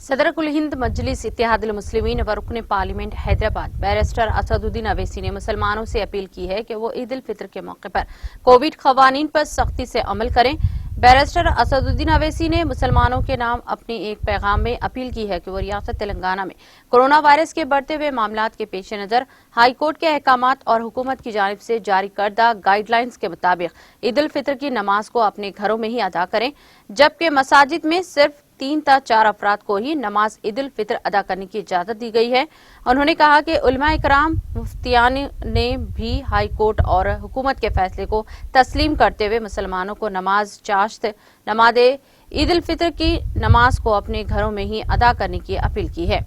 صدر کل ہند مجلس اتحاد المسلمین و رکن پارلیمنٹ حیدرآباد بیرسٹر اسدالدین اویسی نے مسلمانوں سے اپیل کی ہے کہ وہ عید الفطر کے موقع پر کووڈ قوانین پر سختی سے عمل کریں۔ بیرسٹر اسدالدین اویسی نے مسلمانوں کے نام اپنے ایک پیغام میں اپیل کی ہے کہ وہ ریاست تلنگانہ میں کورونا وائرس کے بڑھتے ہوئے معاملات کے پیش نظر ہائی کورٹ کے احکامات اور حکومت کی جانب سے جاری کردہ گائیڈ لائنز کے مطابق عید الفطر کی نماز کو اپنے گھروں میں ہی ادا کریں، جبکہ مساجد میں صرف 3 تا 4 افراد کو ہی نماز عید الفطر ادا کرنے کی اجازت دی گئی ہے۔ انہوں نے کہا کہ علماء اکرام مفتیان نے بھی ہائی کورٹ اور حکومت کے فیصلے کو تسلیم کرتے ہوئے مسلمانوں کو نماز چاشت نماز عید الفطر کی نماز کو اپنے گھروں میں ہی ادا کرنے کی اپیل کی ہے۔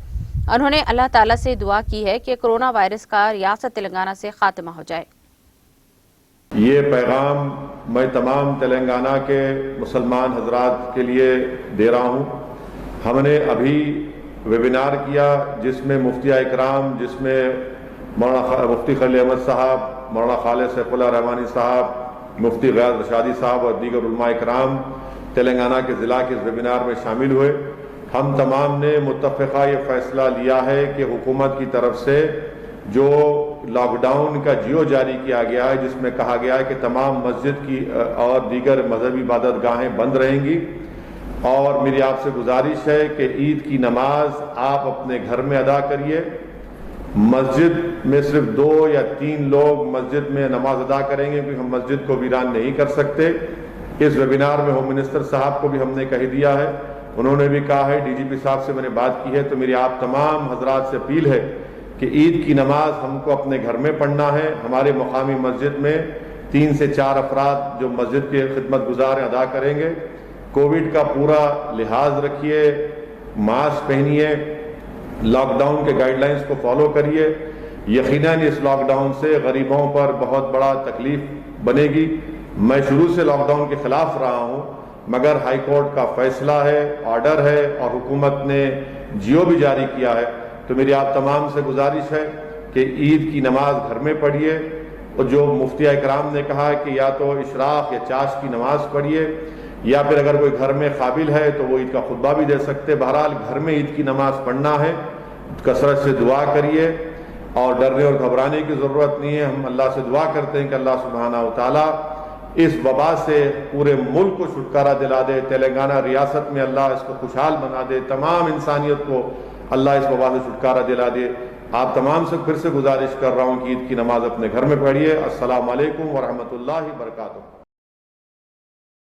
انہوں نے اللہ تعالیٰ سے دعا کی ہے کہ کورونا وائرس کا ریاست تلنگانہ سے خاتمہ ہو جائے۔ یہ پیغام میں تمام تلنگانہ کے مسلمان حضرات کے لیے دے رہا ہوں۔ ہم نے ابھی ویبینار کیا جس میں مفتی اکرام، جس میں مولانا مفتی خلیل احمد صاحب، مولانا خالد سیف اللہ رحمانی صاحب، مفتی غیاث رشادی صاحب اور دیگر علماء اکرام تلنگانہ کے ضلع کے اس ویبینار میں شامل ہوئے۔ ہم تمام نے متفقہ یہ فیصلہ لیا ہے کہ حکومت کی طرف سے جو لاک ڈاؤن کا جیو جاری کیا گیا ہے، جس میں کہا گیا ہے کہ تمام مسجد کی اور دیگر مذہبی عبادت گاہیں بند رہیں گی، اور میری آپ سے گزارش ہے کہ عید کی نماز آپ اپنے گھر میں ادا کریے۔ مسجد میں صرف 2 یا 3 لوگ مسجد میں نماز ادا کریں گے، کیونکہ ہم مسجد کو ویران نہیں کر سکتے۔ اس ویبینار میں ہوم منسٹر صاحب کو بھی ہم نے کہہ دیا ہے، انہوں نے بھی کہا ہے، ڈی جی پی صاحب سے میں نے بات کی ہے، تو میری آپ تمام حضرات سے اپیل ہے کہ عید کی نماز ہم کو اپنے گھر میں پڑھنا ہے۔ ہمارے مقامی مسجد میں 3 سے 4 افراد جو مسجد کے خدمت گزار ہیں ادا کریں گے۔ کووڈ کا پورا لحاظ رکھیے، ماسک پہنیے، لاک ڈاؤن کے گائیڈ لائنز کو فالو کریے۔ یقیناً اس لاک ڈاؤن سے غریبوں پر بہت بڑا تکلیف بنے گی۔ میں شروع سے لاک ڈاؤن کے خلاف رہا ہوں، مگر ہائی کورٹ کا فیصلہ ہے، آرڈر ہے، اور حکومت نے جیو بھی جاری کیا ہے، تو میری آپ تمام سے گزارش ہے کہ عید کی نماز گھر میں پڑھیے، اور جو مفتی اکرام نے کہا ہے کہ یا تو اشراق یا چاشت کی نماز پڑھیے، یا پھر اگر کوئی گھر میں قابل ہے تو وہ عید کا خطبہ بھی دے سکتے۔ بہرحال گھر میں عید کی نماز پڑھنا ہے، کثرت سے دعا کریے، اور ڈرنے اور گھبرانے کی ضرورت نہیں ہے۔ ہم اللہ سے دعا کرتے ہیں کہ اللہ سبحانہ و تعالیٰ اس وبا سے پورے ملک کو چھٹکارا دلا دے، تلنگانہ ریاست میں اللہ اس کو خوشحال بنا دے، تمام انسانیت کو اللہ اس وبا سے چھٹکارا دلا دے۔ آپ تمام سے پھر سے گزارش کر رہا ہوں کہ عید کی نماز اپنے گھر میں پڑھیے۔ السلام علیکم ورحمۃ اللہ وبرکاتہ۔